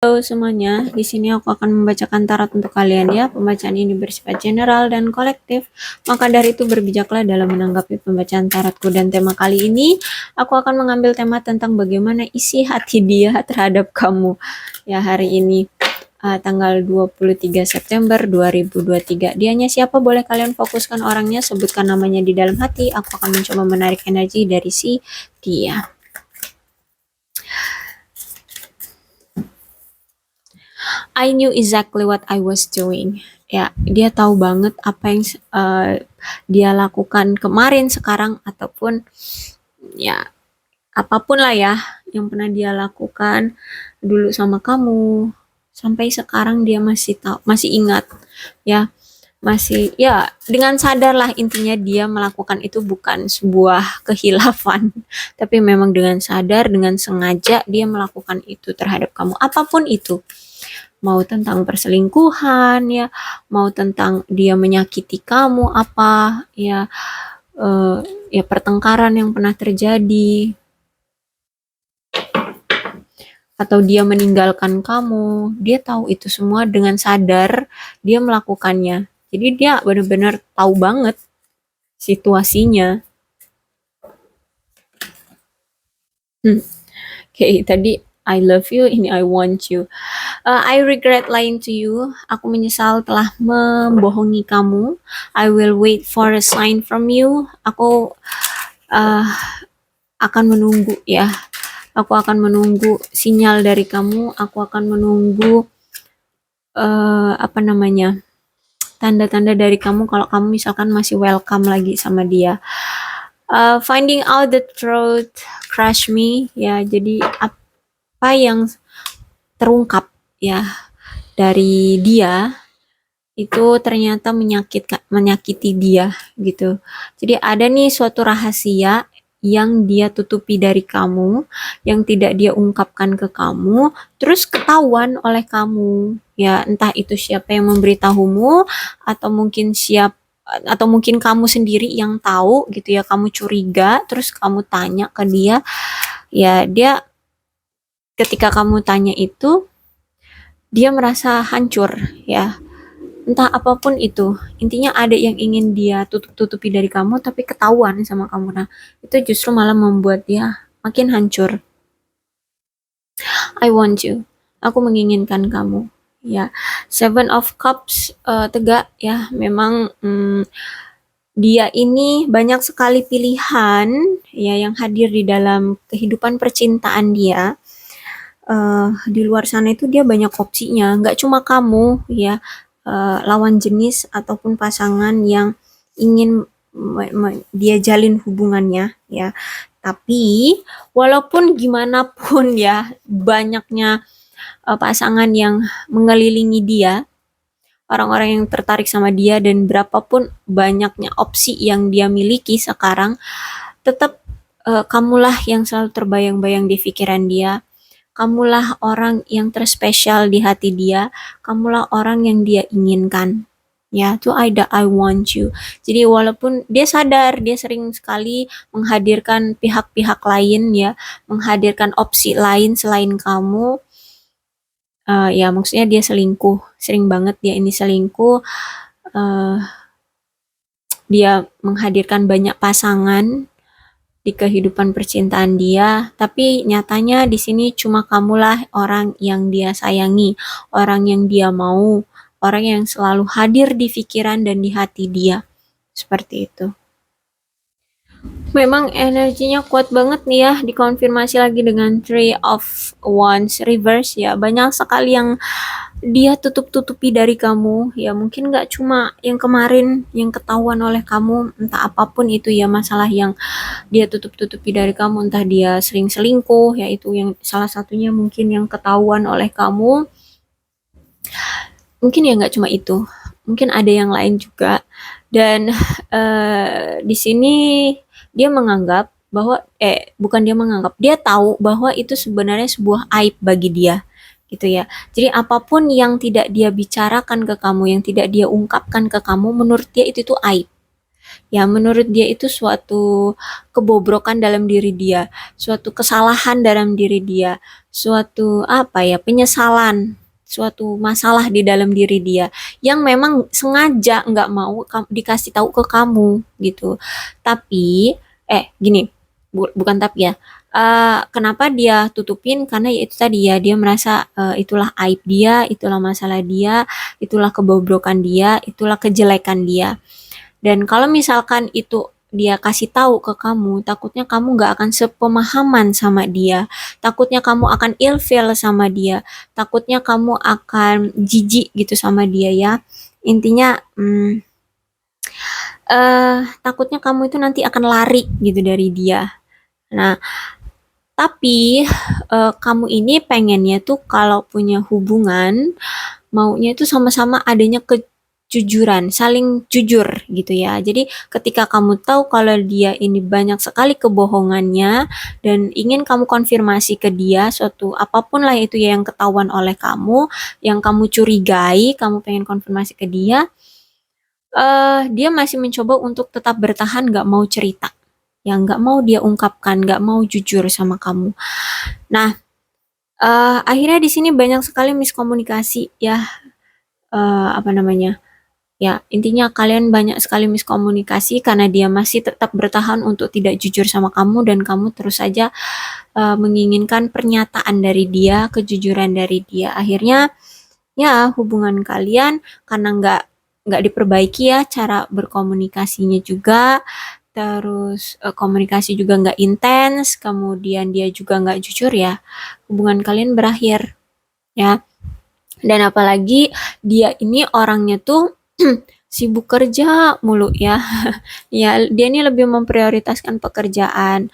Halo semuanya, di sini aku akan membacakan tarot untuk kalian ya. Pembacaan ini bersifat general dan kolektif, maka dari itu berbijaklah dalam menanggapi pembacaan tarotku. Dan tema kali ini, aku akan mengambil tema tentang bagaimana isi hati dia terhadap kamu. Ya, hari ini tanggal 23 September 2023. Dianya siapa? Boleh kalian fokuskan orangnya, sebutkan namanya di dalam hati. Aku akan mencoba menarik energi dari si dia. I knew exactly what I was doing. Ya, dia tahu banget apa yang dia lakukan kemarin, sekarang, ataupun ya apapun lah ya yang pernah dia lakukan dulu sama kamu. Sampai sekarang dia masih tahu, masih ingat ya. Masih ya, dengan sadar lah, intinya dia melakukan itu bukan sebuah kehilafan, tapi memang dengan sadar, dengan sengaja dia melakukan itu terhadap kamu, apapun itu. Mau tentang perselingkuhan ya, mau tentang dia menyakiti kamu apa ya, ya pertengkaran yang pernah terjadi, atau dia meninggalkan kamu, dia tahu itu semua dengan sadar dia melakukannya. Jadi dia benar-benar tahu banget situasinya. Oke, tadi I love you, ini I want you. I regret lying to you. Aku menyesal telah membohongi kamu. I will wait for a sign from you. Aku akan menunggu ya. Aku akan menunggu sinyal dari kamu. Aku akan menunggu tanda-tanda dari kamu kalau kamu misalkan masih welcome lagi sama dia. Finding out the truth crush me ya. Jadi apa yang terungkap ya dari dia itu ternyata menyakiti dia gitu. Jadi ada nih suatu rahasia yang dia tutupi dari kamu, yang tidak dia ungkapkan ke kamu, terus ketahuan oleh kamu. Ya, entah itu siapa yang memberitahumu, atau mungkin kamu sendiri yang tahu gitu ya, kamu curiga, terus kamu tanya ke dia. Ya, dia ketika kamu tanya itu, dia merasa hancur ya. Entah apapun itu, intinya ada yang ingin dia tutupi dari kamu, tapi ketahuan sama kamu. Nah, itu justru malah membuat dia makin hancur. I want you. Aku menginginkan kamu. Ya, Seven of Cups tegak ya. Memang dia ini banyak sekali pilihan ya yang hadir di dalam kehidupan percintaan dia. Di luar sana itu dia banyak opsinya, nggak cuma kamu ya, lawan jenis ataupun pasangan yang ingin dia jalin hubungannya ya. Tapi walaupun gimana pun ya banyaknya pasangan yang mengelilingi dia, orang-orang yang tertarik sama dia, dan berapapun banyaknya opsi yang dia miliki sekarang, tetap kamulah yang selalu terbayang-bayang di pikiran dia. Kamulah orang yang terspesial di hati dia. Kamulah orang yang dia inginkan. Ya, to I want you. Jadi walaupun dia sadar, dia sering sekali menghadirkan pihak-pihak lain ya, menghadirkan opsi lain selain kamu. Ya maksudnya dia selingkuh, sering banget dia ini selingkuh. Dia menghadirkan banyak pasangan di kehidupan percintaan dia, tapi nyatanya di sini cuma kamulah orang yang dia sayangi, orang yang dia mau, orang yang selalu hadir di pikiran dan di hati dia. Seperti itu. Memang energinya kuat banget nih ya, dikonfirmasi lagi dengan Three of Wands reverse ya. Banyak sekali yang dia tutup-tutupi dari kamu ya, mungkin nggak cuma yang kemarin yang ketahuan oleh kamu, entah apapun itu ya masalah yang dia tutup-tutupi dari kamu, entah dia sering selingkuh ya, itu yang salah satunya mungkin yang ketahuan oleh kamu. Mungkin ya nggak cuma itu, mungkin ada yang lain juga. Dan di sini dia menganggap bahwa bukan dia menganggap, dia tahu bahwa itu sebenarnya sebuah aib bagi dia gitu ya. Jadi apapun yang tidak dia bicarakan ke kamu, yang tidak dia ungkapkan ke kamu, menurut dia itu tuh aib. Ya, menurut dia itu suatu kebobrokan dalam diri dia, suatu kesalahan dalam diri dia, suatu apa ya, penyesalan, suatu masalah di dalam diri dia yang memang sengaja nggak mau dikasih tahu ke kamu gitu. Tapi, gini, bukan tapi ya. Kenapa dia tutupin? Karena ya itu tadi ya, dia merasa itulah aib dia, itulah masalah dia, itulah kebobrokan dia, itulah kejelekan dia. Dan kalau misalkan itu dia kasih tahu ke kamu, takutnya kamu nggak akan sepemahaman sama dia, takutnya kamu akan ilfeel sama dia, takutnya kamu akan jijik gitu sama dia ya. Intinya, takutnya kamu itu nanti akan lari gitu dari dia. Nah, tapi kamu ini pengennya tuh kalau punya hubungan, maunya itu sama-sama adanya kejujuran, saling jujur gitu ya. Jadi ketika kamu tahu kalau dia ini banyak sekali kebohongannya dan ingin kamu konfirmasi ke dia suatu apapun lah itu ya yang ketahuan oleh kamu, yang kamu curigai, kamu pengen konfirmasi ke dia, dia masih mencoba untuk tetap bertahan, nggak mau cerita, yang nggak mau dia ungkapkan, nggak mau jujur sama kamu. Nah, akhirnya di sini banyak sekali miskomunikasi ya, apa namanya? Ya, intinya kalian banyak sekali miskomunikasi karena dia masih tetap bertahan untuk tidak jujur sama kamu dan kamu terus saja menginginkan pernyataan dari dia, kejujuran dari dia. Akhirnya ya hubungan kalian karena nggak diperbaiki ya cara berkomunikasinya juga, terus komunikasi juga nggak intens, kemudian dia juga nggak jujur ya, hubungan kalian berakhir ya. Dan apalagi dia ini orangnya tuh sibuk kerja mulu ya. Ya, dia ini lebih memprioritaskan pekerjaan.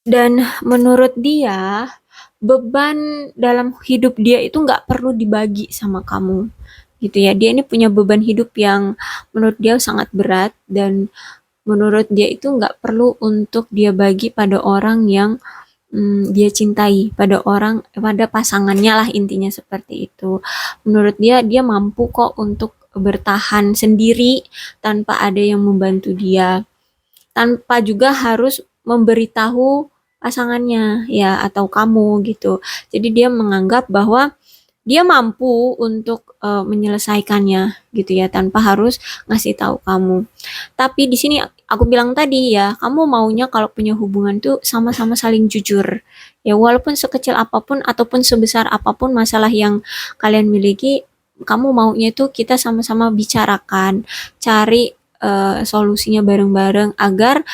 Dan menurut dia, beban dalam hidup dia itu nggak perlu dibagi sama kamu. Gitu ya. Dia ini punya beban hidup yang menurut dia sangat berat dan menurut dia itu nggak perlu untuk dia bagi pada orang yang dia cintai, pada pasangannya lah intinya seperti itu. Menurut dia, dia mampu kok untuk bertahan sendiri tanpa ada yang membantu dia, tanpa juga harus memberitahu pasangannya ya atau kamu gitu. Jadi dia menganggap bahwa dia mampu untuk menyelesaikannya gitu ya tanpa harus ngasih tahu kamu. Tapi di sini aku bilang tadi ya, kamu maunya kalau punya hubungan tuh sama-sama saling jujur. Ya walaupun sekecil apapun ataupun sebesar apapun masalah yang kalian miliki, kamu maunya tuh kita sama-sama bicarakan, cari solusinya bareng-bareng agar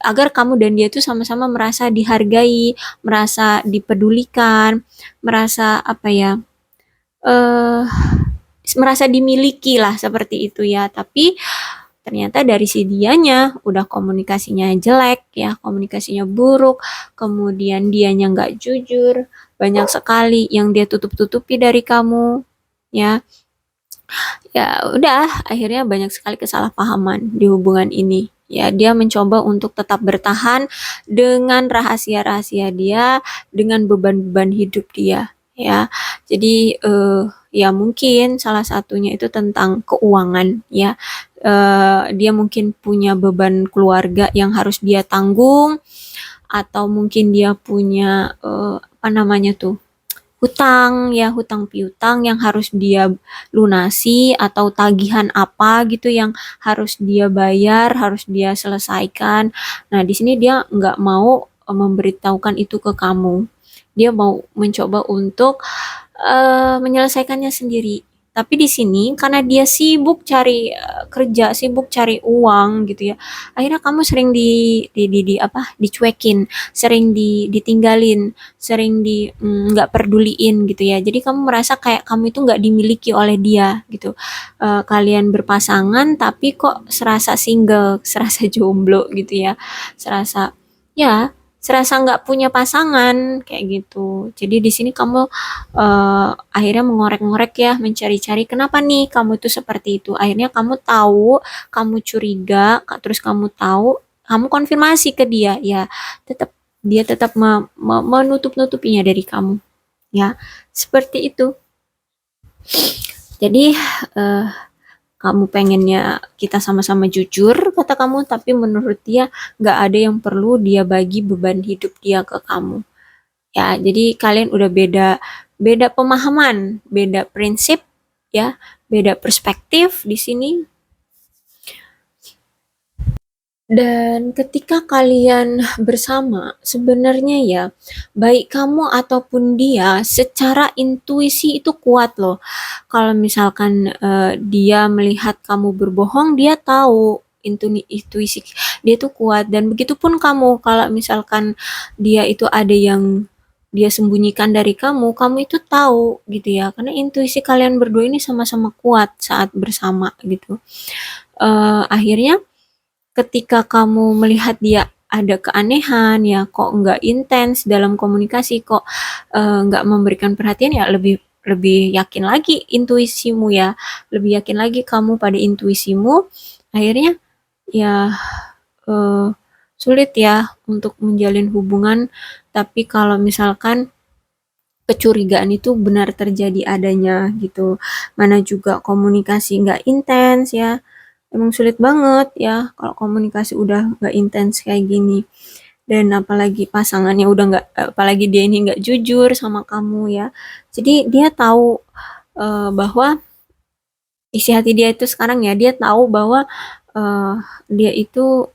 agar kamu dan dia tuh sama-sama merasa dihargai, merasa dipedulikan, merasa apa ya? eh Merasa dimiliki lah seperti itu ya. Tapi ternyata dari si dianya udah komunikasinya jelek ya, komunikasinya buruk, kemudian dianya nggak jujur, banyak sekali yang dia tutup-tutupi dari kamu ya. Ya udah, akhirnya banyak sekali kesalahpahaman di hubungan ini. Ya, dia mencoba untuk tetap bertahan dengan rahasia-rahasia dia, dengan beban-beban hidup dia, ya. Jadi ya mungkin salah satunya itu tentang keuangan, ya. Dia mungkin punya beban keluarga yang harus dia tanggung, atau mungkin dia punya apa namanya tuh? Hutang ya, hutang piutang yang harus dia lunasi atau tagihan apa gitu yang harus dia bayar, harus dia selesaikan. Nah, di sini dia nggak mau memberitahukan itu ke kamu. Dia mau mencoba untuk menyelesaikannya sendiri. Tapi di sini karena dia sibuk cari kerja, sibuk cari uang gitu ya. Akhirnya kamu sering di apa? Dicuekin, sering ditinggalin, sering di nggak peduliin gitu ya. Jadi kamu merasa kayak kamu itu nggak dimiliki oleh dia gitu. Kalian berpasangan tapi kok serasa single, serasa jomblo gitu ya. Serasa ya, serasa nggak punya pasangan kayak gitu. Jadi di sini kamu akhirnya mengorek-ngorek ya, mencari-cari kenapa nih kamu itu seperti itu. Akhirnya kamu tahu, kamu curiga, terus kamu tahu, kamu konfirmasi ke dia, ya tetap dia tetap menutup-nutupinya dari kamu. Ya, seperti itu. Jadi kamu pengennya kita sama-sama jujur, kata kamu, tapi menurut dia nggak ada yang perlu dia bagi beban hidup dia ke kamu. Ya, jadi kalian udah beda beda pemahaman, beda prinsip ya, beda perspektif di sini. Dan ketika kalian bersama, sebenarnya ya, baik kamu ataupun dia, secara intuisi itu kuat loh. Kalau misalkan dia melihat kamu berbohong, dia tahu intuisi dia tuh kuat. Dan begitupun kamu, kalau misalkan dia itu ada yang dia sembunyikan dari kamu itu tahu gitu ya. Karena intuisi kalian berdua ini sama-sama kuat saat bersama gitu. Akhirnya ketika kamu melihat dia ada keanehan ya, kok nggak intens dalam komunikasi, kok nggak memberikan perhatian, ya lebih lebih yakin lagi intuisimu ya, lebih yakin lagi kamu pada intuisimu. Akhirnya ya eh, sulit ya untuk menjalin hubungan. Tapi kalau misalkan kecurigaan itu benar terjadi adanya gitu, mana juga komunikasi nggak intens ya, emang sulit banget ya kalau komunikasi udah nggak intens kayak gini. Dan apalagi pasangannya udah nggak, apalagi dia ini nggak jujur sama kamu ya, jadi dia tahu bahwa isi hati dia itu sekarang ya, dia tahu bahwa eh, dia itu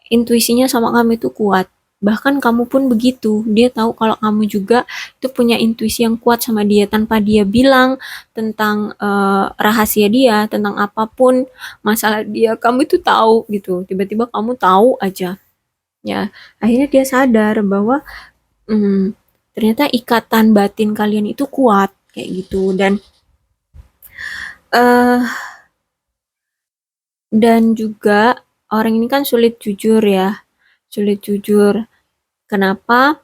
intuisinya sama kamu itu kuat. Bahkan kamu pun begitu. Dia tahu kalau kamu juga itu punya intuisi yang kuat sama dia, tanpa dia bilang tentang rahasia dia, tentang apapun masalah dia, kamu itu tahu gitu. Tiba-tiba kamu tahu aja. Ya, akhirnya dia sadar bahwa ternyata ikatan batin kalian itu kuat kayak gitu. Eh dan juga orang ini kan sulit jujur ya. Sulit jujur. Kenapa?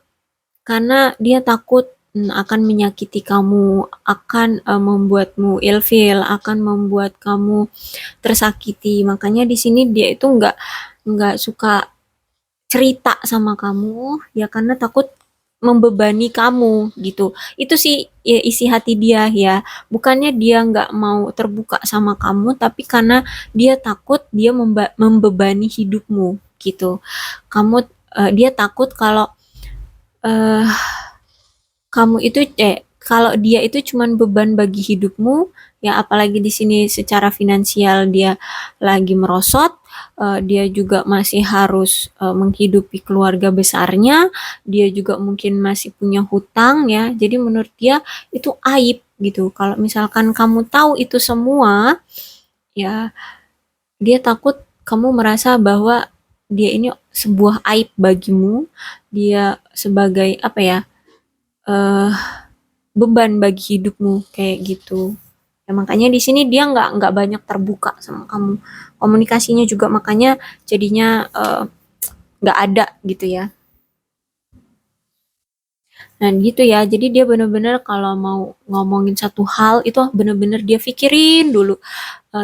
Karena dia takut akan menyakiti kamu, akan membuatmu ilfeel, akan membuat kamu tersakiti. Makanya di sini dia itu nggak suka cerita sama kamu ya, karena takut membebani kamu gitu. Itu sih ya, isi hati dia ya. Bukannya dia nggak mau terbuka sama kamu, tapi karena dia takut dia membebani hidupmu gitu. Kamu dia takut kalau eh, kamu itu kalau dia itu cuman beban bagi hidupmu ya, apalagi di sini secara finansial dia lagi merosot, dia juga masih harus menghidupi keluarga besarnya, dia juga mungkin masih punya hutang ya, jadi menurut dia itu aib gitu kalau misalkan kamu tahu itu semua ya. Dia takut kamu merasa bahwa dia ini sebuah aib bagimu, dia sebagai apa ya, eh beban bagi hidupmu kayak gitu. Ya, makanya di sini dia nggak banyak terbuka sama kamu. Komunikasinya juga makanya jadinya nggak ada gitu ya. Nah gitu ya. Jadi dia bener-bener kalau mau ngomongin satu hal itu bener-bener dia pikirin dulu.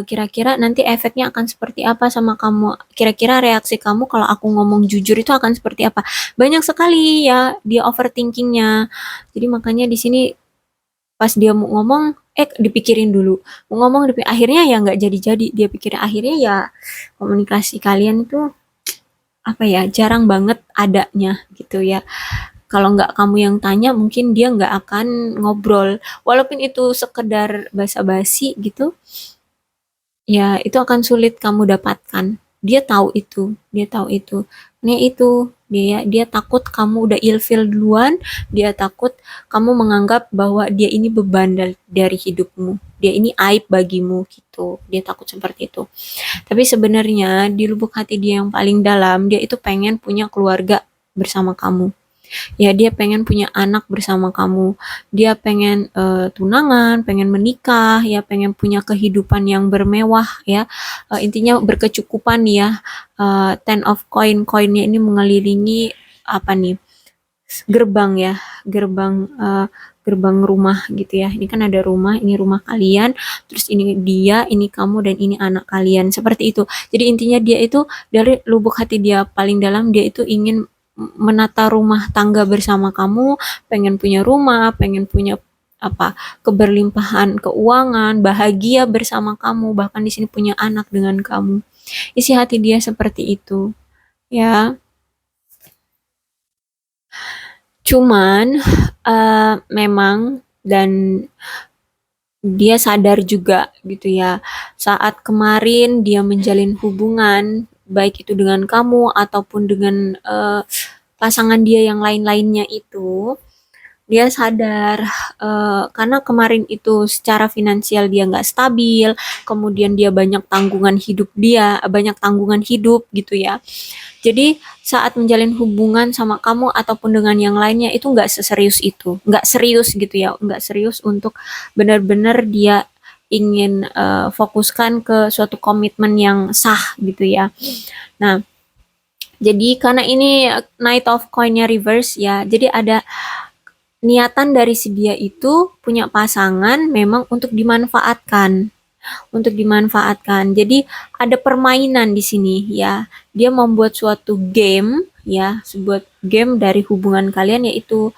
Kira-kira nanti efeknya akan seperti apa sama kamu. Kira-kira reaksi kamu kalau aku ngomong jujur itu akan seperti apa. Banyak sekali ya dia overthinkingnya. Jadi makanya di sini pas dia mau ngomong dipikirin dulu, mau ngomong akhirnya ya nggak jadi-jadi, dia pikir akhirnya ya komunikasi kalian itu apa ya, jarang banget adanya gitu ya. Kalau nggak kamu yang tanya mungkin dia nggak akan ngobrol, walaupun itu sekedar basa-basi gitu ya, itu akan sulit kamu dapatkan. Dia tahu itu, dia tahu itu. Ini itu dia takut kamu udah ilfil duluan, dia takut kamu menganggap bahwa dia ini beban dari hidupmu, dia ini aib bagimu gitu. Dia takut seperti itu. Tapi sebenarnya di lubuk hati dia yang paling dalam, dia itu pengen punya keluarga bersama kamu. Ya dia pengen punya anak bersama kamu, dia pengen tunangan, pengen menikah ya, pengen punya kehidupan yang bermewah ya. Intinya berkecukupan ya. Ten of koinnya ini mengelilingi apa nih, gerbang ya, gerbang gerbang rumah gitu ya. Ini kan ada rumah, ini rumah kalian, terus ini dia, ini kamu, dan ini anak kalian, seperti itu. Jadi intinya dia itu dari lubuk hati dia paling dalam, dia itu ingin menata rumah tangga bersama kamu, pengen punya rumah, pengen punya keberlimpahan keuangan, bahagia bersama kamu, bahkan di sini punya anak dengan kamu. Isi hati dia seperti itu, ya. Cuman memang dan dia sadar juga gitu ya, saat kemarin dia menjalin hubungan baik itu dengan kamu ataupun dengan pasangan dia yang lain-lainnya itu, dia sadar karena kemarin itu secara finansial dia nggak stabil, kemudian dia banyak tanggungan hidup gitu ya. Jadi saat menjalin hubungan sama kamu ataupun dengan yang lainnya itu nggak seserius itu, nggak serius gitu ya, nggak serius untuk benar-benar dia ingin fokuskan ke suatu komitmen yang sah gitu ya. Nah, jadi karena ini Knight of Coin-nya reverse ya, jadi ada niatan dari si dia itu punya pasangan memang untuk dimanfaatkan. Jadi ada permainan di sini ya. Dia membuat suatu game ya, sebuah game dari hubungan kalian yaitu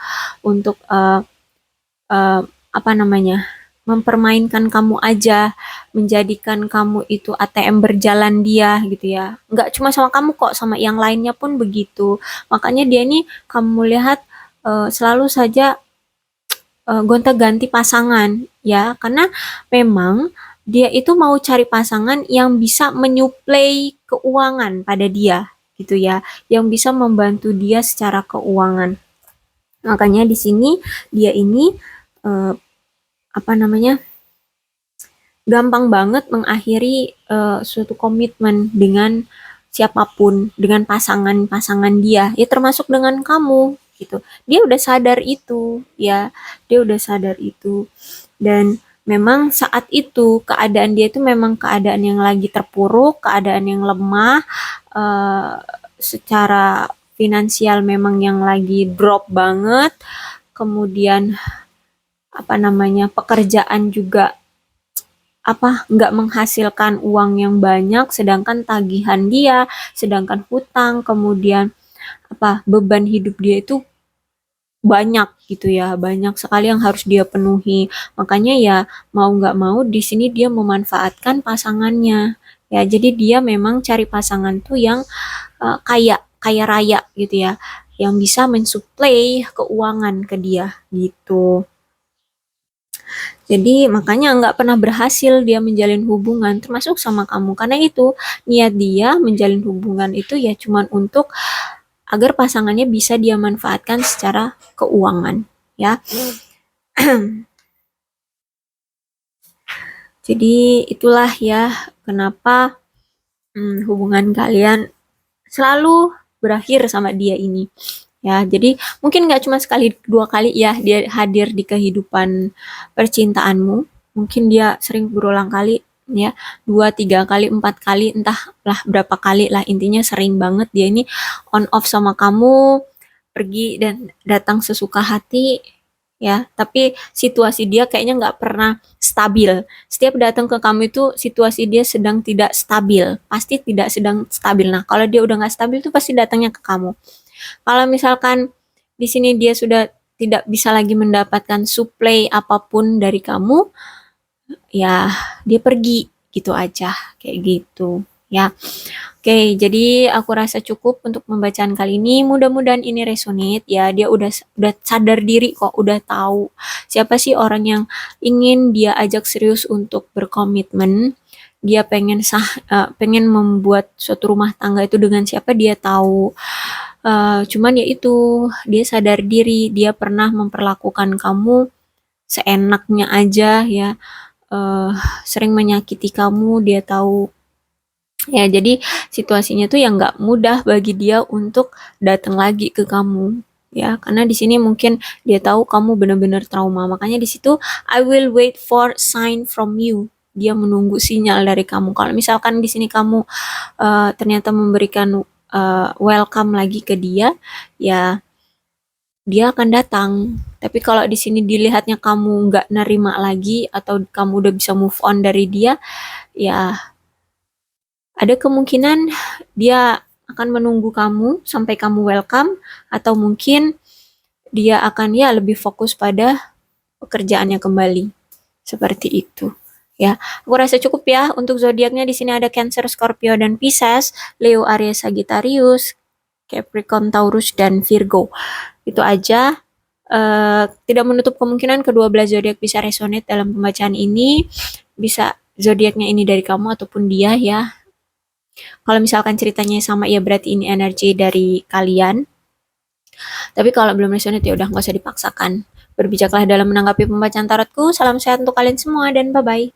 untuk apa namanya? Mempermainkan kamu aja, menjadikan kamu itu ATM berjalan dia gitu ya. Nggak cuma sama kamu kok, sama yang lainnya pun begitu. Makanya dia ini kamu lihat selalu saja gonta-ganti pasangan ya, karena memang dia itu mau cari pasangan yang bisa menyuplai keuangan pada dia gitu ya, yang bisa membantu dia secara keuangan. Makanya di sini dia ini eh, apa namanya, gampang banget mengakhiri suatu komitmen dengan siapapun, dengan pasangan-pasangan dia, ya termasuk dengan kamu gitu. Dia udah sadar itu, ya, dia udah sadar itu. Dan memang saat itu keadaan dia itu memang keadaan yang lagi terpuruk, keadaan yang lemah, eh, secara finansial memang yang lagi drop banget. Kemudian apa namanya, pekerjaan juga nggak menghasilkan uang yang banyak, sedangkan tagihan dia, sedangkan hutang, kemudian beban hidup dia itu banyak gitu ya, banyak sekali yang harus dia penuhi. Makanya ya mau nggak mau di sini dia memanfaatkan pasangannya. Ya, jadi dia memang cari pasangan tuh yang kaya, kaya raya gitu ya, yang bisa mensuplai keuangan ke dia gitu. Jadi makanya nggak pernah berhasil dia menjalin hubungan, termasuk sama kamu. Karena itu niat dia menjalin hubungan itu ya cuman untuk agar pasangannya bisa dia manfaatkan secara keuangan, ya. Jadi itulah ya kenapa hubungan kalian selalu berakhir sama dia ini. Ya, jadi mungkin nggak cuma sekali dua kali ya dia hadir di kehidupan percintaanmu. Mungkin dia sering berulang kali ya, 2, 3 kali, 4 kali, entahlah berapa kali lah, intinya sering banget dia ini on off sama kamu, pergi dan datang sesuka hati ya, tapi situasi dia kayaknya nggak pernah stabil. Setiap datang ke kamu itu situasi dia sedang tidak stabil, pasti tidak sedang stabil. Nah, kalau dia udah nggak stabil tuh pasti datangnya ke kamu. Kalau misalkan di sini dia sudah tidak bisa lagi mendapatkan suplai apapun dari kamu, ya dia pergi gitu aja, kayak gitu ya. Oke, jadi aku rasa cukup untuk pembacaan kali ini. Mudah-mudahan ini resonate ya. Dia udah sadar diri kok, udah tahu siapa sih orang yang ingin dia ajak serius untuk berkomitmen. Dia pengen membuat suatu rumah tangga itu dengan siapa dia tahu. Cuman ya itu, dia sadar diri, dia pernah memperlakukan kamu seenaknya aja ya, uh, sering menyakiti kamu, dia tahu. Ya, jadi situasinya tuh yang nggak mudah bagi dia untuk datang lagi ke kamu. Ya, karena di sini mungkin dia tahu kamu benar-benar trauma. Makanya di situ I will wait for sign from you. Dia menunggu sinyal dari kamu. Kalau misalkan di sini kamu ternyata memberikan welcome lagi ke dia, ya dia akan datang. Tapi kalau di sini dilihatnya kamu nggak nerima lagi atau kamu udah bisa move on dari dia, ya ada kemungkinan dia akan menunggu kamu sampai kamu welcome, atau mungkin dia akan ya lebih fokus pada pekerjaannya kembali. Seperti itu. Ya, aku rasa cukup ya untuk zodiaknya. Di sini ada Cancer, Scorpio dan Pisces, Leo, Aries, Sagittarius, Capricorn, Taurus dan Virgo. Itu aja. Tidak menutup kemungkinan kedua belas zodiak bisa resonate dalam pembacaan ini. Bisa zodiaknya ini dari kamu ataupun dia ya. Kalau misalkan ceritanya sama ya berarti ini energi dari kalian. Tapi kalau belum resonate ya udah nggak usah dipaksakan. Berbijaklah dalam menanggapi pembacaan tarotku. Salam sehat untuk kalian semua dan bye-bye.